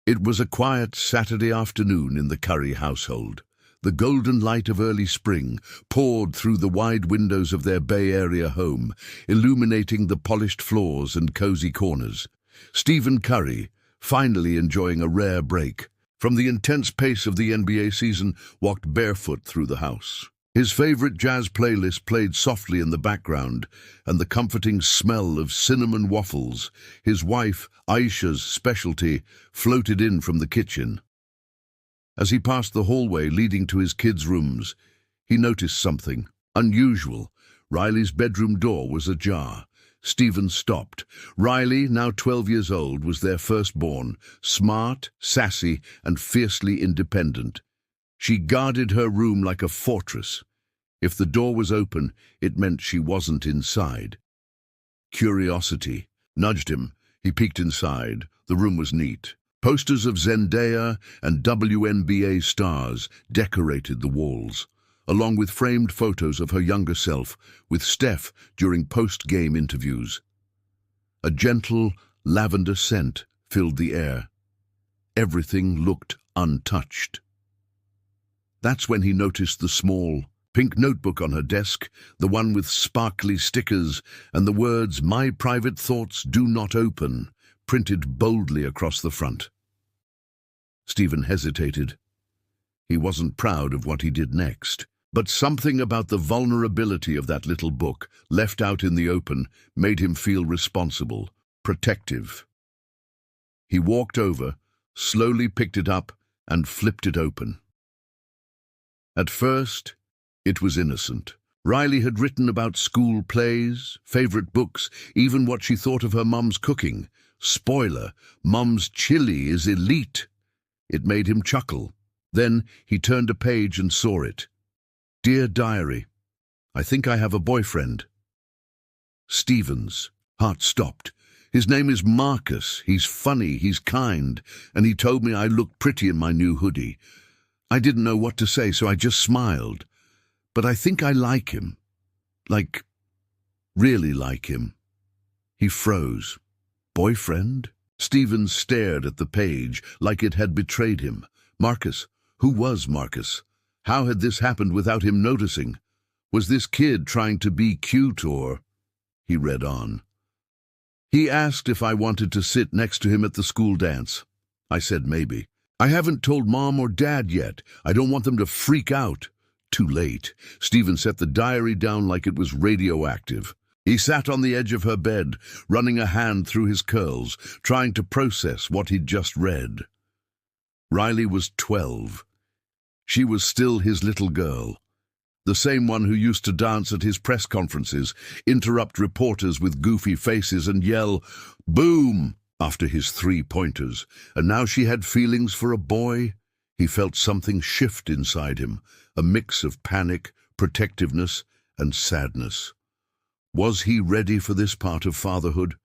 It was a quiet Saturday afternoon in the Curry household. The golden light of early spring poured through the wide windows of their Bay Area home, illuminating the polished floors and cozy corners. Stephen Curry, finally enjoying a rare break from the intense pace of the NBA season, walked barefoot through the house. His favorite jazz playlist played softly in the background, and the comforting smell of cinnamon waffles, his wife Aisha's specialty, floated in from the kitchen. As he passed the hallway leading to his kids' rooms, he noticed something unusual. Riley's bedroom door was ajar. Stephen stopped. Riley, now 12 years old, was their firstborn, smart, sassy, and fiercely independent. She guarded her room like a fortress. If the door was open, it meant she wasn't inside. Curiosity nudged him. He peeked inside. The room was neat. Posters of Zendaya and WNBA stars decorated the walls, along with framed photos of her younger self with Steph during post-game interviews. A gentle lavender scent filled the air. Everything looked untouched. That's when he noticed the small, pink notebook on her desk, the one with sparkly stickers and the words, "My private thoughts do not open," printed boldly across the front. Stephen hesitated. He wasn't proud of what he did next, but something about the vulnerability of that little book, left out in the open, made him feel responsible, protective. He walked over, slowly picked it up, and flipped it open. At first, it was innocent. Riley had written about school plays, favorite books, even what she thought of her mum's cooking. Spoiler, Mum's chili is elite. It made him chuckle. Then he turned a page and saw it. "Dear Diary, I think I have a boyfriend." Stephen's heart stopped. "His name is Marcus. He's funny, he's kind, and he told me I looked pretty in my new hoodie. I didn't know what to say, so I just smiled. But I think I like him. Like, really like him." He froze. Boyfriend? Stephen stared at the page like it had betrayed him. Marcus? Who was Marcus? How had this happened without him noticing? Was this kid trying to be cute or... He read on. "He asked if I wanted to sit next to him at the school dance. I said maybe. I haven't told Mom or Dad yet. I don't want them to freak out." Too late. Stephen set the diary down like it was radioactive. He sat on the edge of her bed, running a hand through his curls, trying to process what he'd just read. Riley was 12. She was still his little girl, the same one who used to dance at his press conferences, interrupt reporters with goofy faces and yell, "Boom!" after his three-pointers. And now she had feelings for a boy. He felt something shift inside him, a mix of panic, protectiveness, and sadness. Was he ready for this part of fatherhood?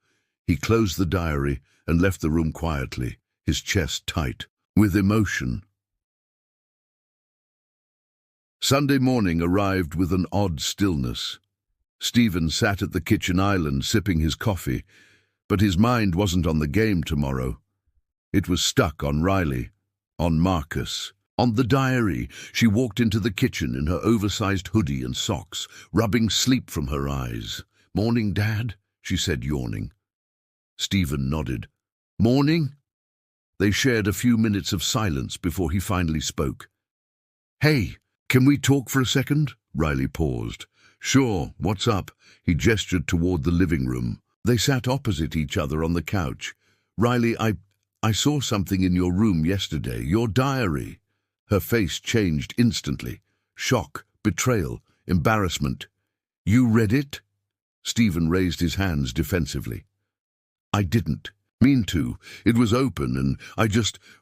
He closed the diary and left the room quietly, his chest tight, with emotion. Sunday morning arrived with an odd stillness. Stephen sat at the kitchen island sipping his coffee, but his mind wasn't on the game tomorrow. It was stuck on Riley, on Marcus, on the diary. She walked into the kitchen in her oversized hoodie and socks, rubbing sleep from her eyes. "Morning, Dad," she said, yawning. Stephen nodded. "Morning?" They shared a few minutes of silence before he finally spoke. "Hey, can we talk for a second?" Riley paused. "Sure, what's up?" He gestured toward the living room. They sat opposite each other on the couch. "Riley, I saw something in your room yesterday, your diary." Her face changed instantly. Shock, betrayal, embarrassment. "You read it?" Stephen raised his hands defensively. "I didn't mean to. It was open and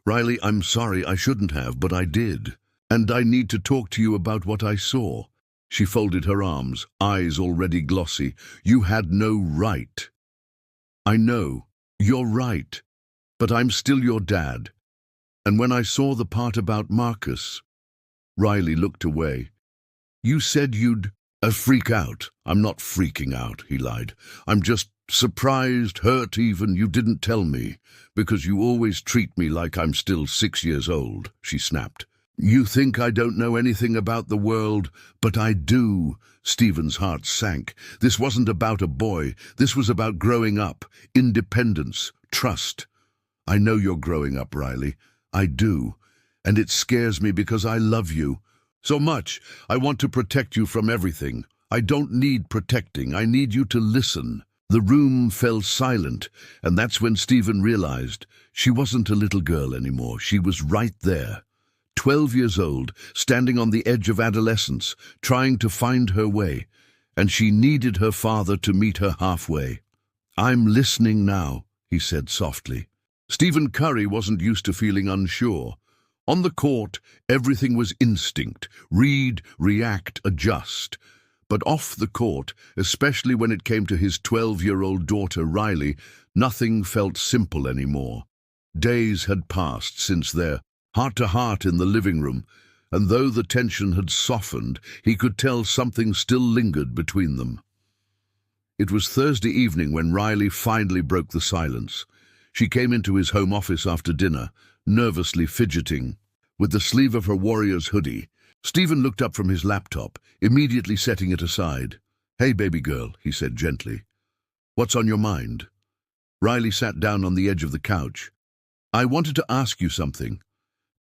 Riley, I'm sorry, I shouldn't have, but I did. And I need to talk to you about what I saw." She folded her arms, eyes already glossy. "You had no right." "I know. You're right. But I'm still your dad. And when I saw the part about Marcus..." Riley looked away. "You said you'd..." "Freak out. I'm not freaking out," he lied. "I'm just Surprised, hurt even, you didn't tell me, because you always treat me like I'm still 6 years old, she snapped. You think I don't know anything about the world, but I do. Stephen's heart sank. This wasn't about a boy. This was about growing up, independence, trust. I know you're growing up, Riley. I do. And it scares me because I love you so much. I want to protect you from everything. I don't need protecting. I need you to listen. The room fell silent, and that's when Stephen realized she wasn't a little girl anymore. She was right there. 12 years old, standing on the edge of adolescence, trying to find her way, and she needed her father to meet her halfway. I'm listening now, he said softly. Stephen Curry wasn't used to feeling unsure. On the court, everything was instinct, read, react, adjust. But off the court, especially when it came to his 12-year-old daughter Riley, nothing felt simple anymore. Days had passed since their heart-to-heart in the living room, and though the tension had softened, he could tell something still lingered between them. It was Thursday evening when Riley finally broke the silence. She came into his home office after dinner, nervously fidgeting, with the sleeve of her warrior's hoodie. Stephen looked up from his laptop, immediately setting it aside. Hey, baby girl, he said gently. What's on your mind? Riley sat down on the edge of the couch. I wanted to ask you something,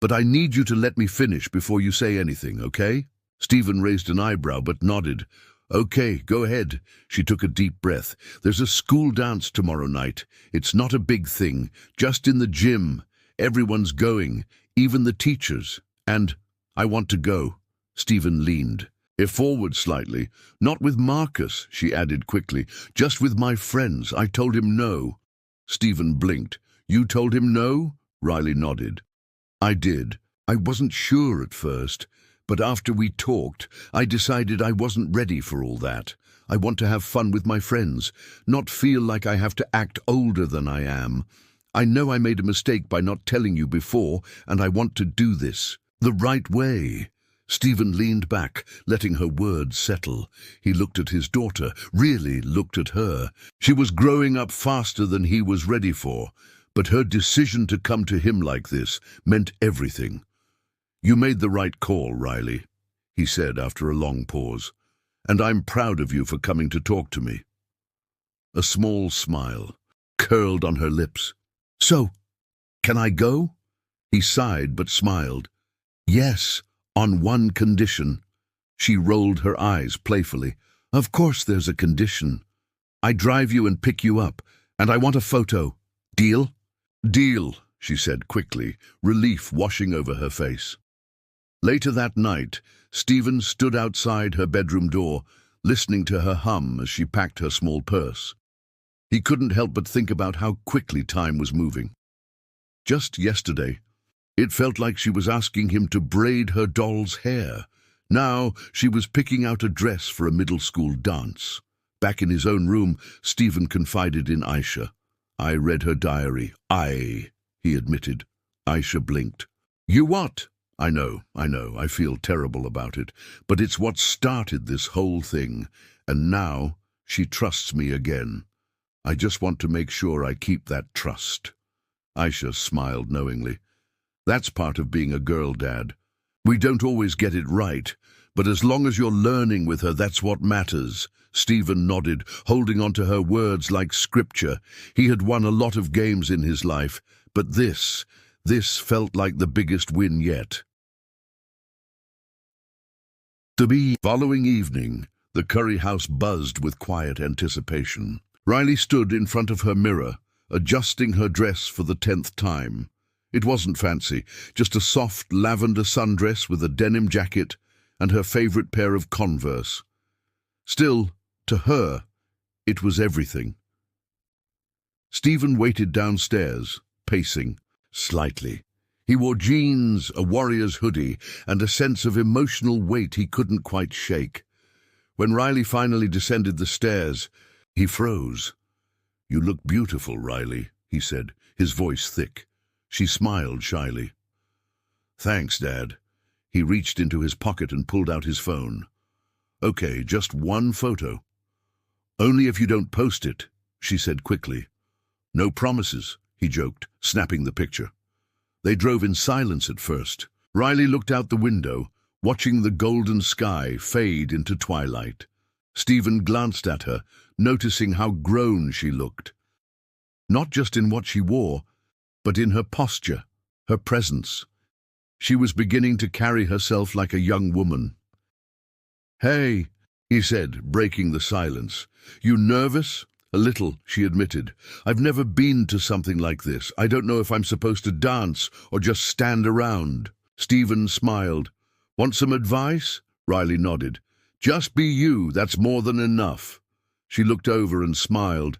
but I need you to let me finish before you say anything, okay? Stephen raised an eyebrow but nodded. Okay, go ahead. She took a deep breath. There's a school dance tomorrow night. It's not a big thing, just in the gym. Everyone's going, even the teachers. And I want to go. Stephen leaned forward slightly. Not with Marcus, she added quickly. Just with my friends. I told him no. Stephen blinked. You told him no? Riley nodded. I did. I wasn't sure at first, but after we talked, I decided I wasn't ready for all that. I want to have fun with my friends, not feel like I have to act older than I am. I know I made a mistake by not telling you before, and I want to do this the right way. Stephen leaned back, letting her words settle. He looked at his daughter, really looked at her. She was growing up faster than he was ready for, but her decision to come to him like this meant everything. You made the right call, Riley, he said after a long pause, and I'm proud of you for coming to talk to me. A small smile curled on her lips. So, can I go? He sighed but smiled. Yes, on one condition. She rolled her eyes playfully. Of course there's a condition. I drive you and pick you up, and I want a photo. Deal? Deal, she said quickly, relief washing over her face. Later that night, Stephen stood outside her bedroom door, listening to her hum as she packed her small purse. He couldn't help but think about how quickly time was moving. Just yesterday, it felt like she was asking him to braid her doll's hair. Now she was picking out a dress for a middle school dance. Back in his own room, Stephen confided in Aisha. I read her diary. He admitted. Aisha blinked. You what? I know, I feel terrible about it, but it's what started this whole thing, and now she trusts me again. I just want to make sure I keep that trust. Aisha smiled knowingly. That's part of being a girl, Dad. We don't always get it right, but as long as you're learning with her, that's what matters. Stephen nodded, holding on to her words like scripture. He had won a lot of games in his life, but this felt like the biggest win yet. The following evening, the Curry house buzzed with quiet anticipation. Riley stood in front of her mirror, adjusting her dress for the 10th time. It wasn't fancy, just a soft lavender sundress with a denim jacket and her favorite pair of Converse. Still, to her, it was everything. Stephen waited downstairs, pacing slightly. He wore jeans, a warrior's hoodie, and a sense of emotional weight he couldn't quite shake. When Riley finally descended the stairs, he froze. You look beautiful, Riley, he said, his voice thick. She smiled shyly. Thanks, Dad. He reached into his pocket and pulled out his phone. Okay, just one photo. Only if you don't post it, she said quickly. No promises, he joked, snapping the picture. They drove in silence at first. Riley looked out the window, watching the golden sky fade into twilight. Stephen glanced at her, noticing how grown she looked. Not just in what she wore, but in her posture, her presence. She was beginning to carry herself like a young woman. "Hey," he said, breaking the silence. "You nervous?" "A little," she admitted. "I've never been to something like this. I don't know if I'm supposed to dance or just stand around." Stephen smiled. "Want some advice?" Riley nodded. "Just be you, that's more than enough." She looked over and smiled.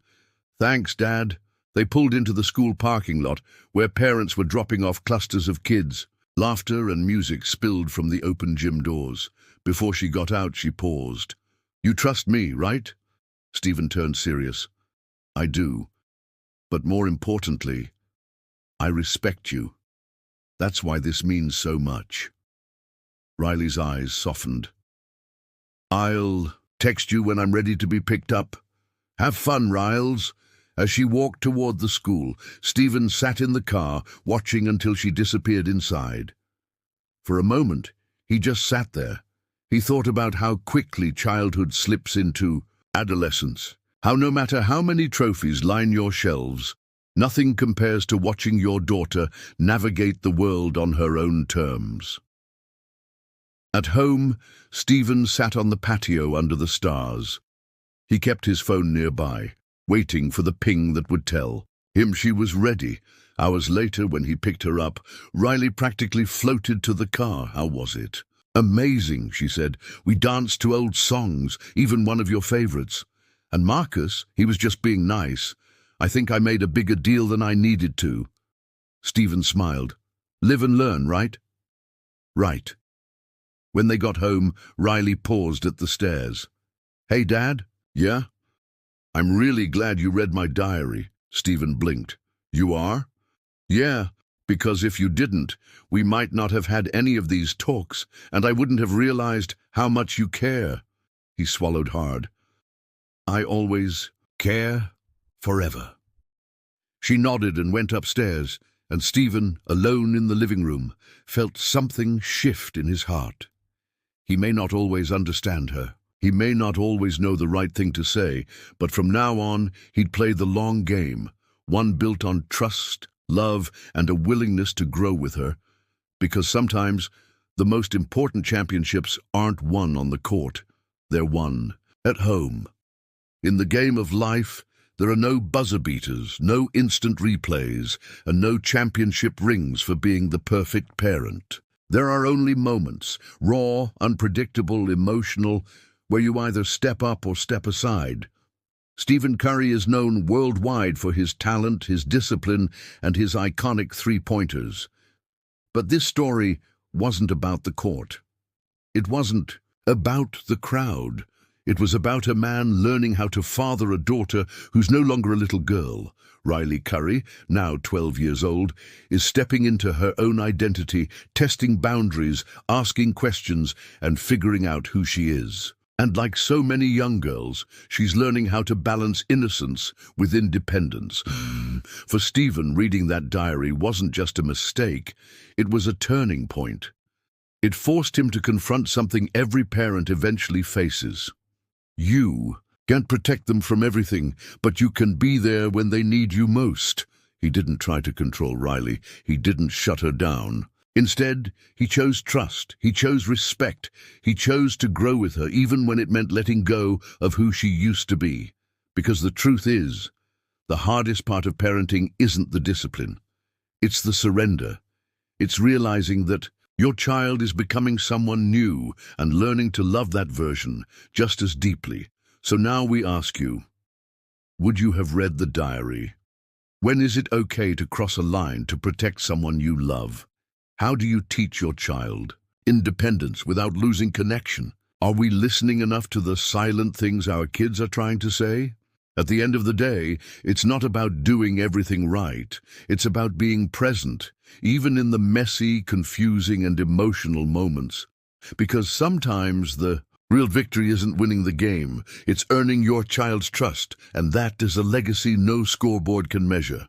"Thanks, Dad." They pulled into the school parking lot, where parents were dropping off clusters of kids. Laughter and music spilled from the open gym doors. Before she got out, she paused. "You trust me, right?" Stephen turned serious. "I do. But more importantly, I respect you. That's why this means so much." Riley's eyes softened. "I'll text you when I'm ready to be picked up. Have fun, Riles." As she walked toward the school, Stephen sat in the car, watching until she disappeared inside. For a moment, he just sat there. He thought about how quickly childhood slips into adolescence. How no matter how many trophies line your shelves, nothing compares to watching your daughter navigate the world on her own terms. At home, Stephen sat on the patio under the stars. He kept his phone nearby, waiting for the ping that would tell him she was ready. Hours later, when he picked her up, Riley practically floated to the car. "How was it?" "Amazing," she said. "We danced to old songs, even one of your favorites. And Marcus, he was just being nice. I think I made a bigger deal than I needed to." Stephen smiled. "Live and learn, right?" "Right." When they got home, Riley paused at the stairs. "Hey, Dad?" "Yeah?" "I'm really glad you read my diary." Stephen blinked. "You are?" "Yeah, because if you didn't, we might not have had any of these talks, and I wouldn't have realized how much you care." He swallowed hard. "I always care forever." She nodded and went upstairs, and Stephen, alone in the living room, felt something shift in his heart. He may not always understand her. He may not always know the right thing to say, but from now on, he'd play the long game, one built on trust, love, and a willingness to grow with her. Because sometimes, the most important championships aren't won on the court. They're won at home. In the game of life, there are no buzzer beaters, no instant replays, and no championship rings for being the perfect parent. There are only moments, raw, unpredictable, emotional, where you either step up or step aside. Stephen Curry is known worldwide for his talent, his discipline, and his iconic three-pointers. But this story wasn't about the court. It wasn't about the crowd. It was about a man learning how to father a daughter who's no longer a little girl. Riley Curry, now 12 years old, is stepping into her own identity, testing boundaries, asking questions, and figuring out who she is. And like so many young girls, she's learning how to balance innocence with independence. For Stephen, reading that diary wasn't just a mistake, it was a turning point. It forced him to confront something every parent eventually faces. You can't protect them from everything, but you can be there when they need you most. He didn't try to control Riley. He didn't shut her down. Instead, he chose trust, he chose respect, he chose to grow with her even when it meant letting go of who she used to be. Because the truth is, the hardest part of parenting isn't the discipline. It's the surrender. It's realizing that your child is becoming someone new and learning to love that version just as deeply. So now we ask you, would you have read the diary? When is it okay to cross a line to protect someone you love? How do you teach your child independence without losing connection? Are we listening enough to the silent things our kids are trying to say? At the end of the day, it's not about doing everything right. It's about being present, even in the messy, confusing, and emotional moments. Because sometimes the Real victory isn't winning the game, it's earning your child's trust, and that is a legacy no scoreboard can measure.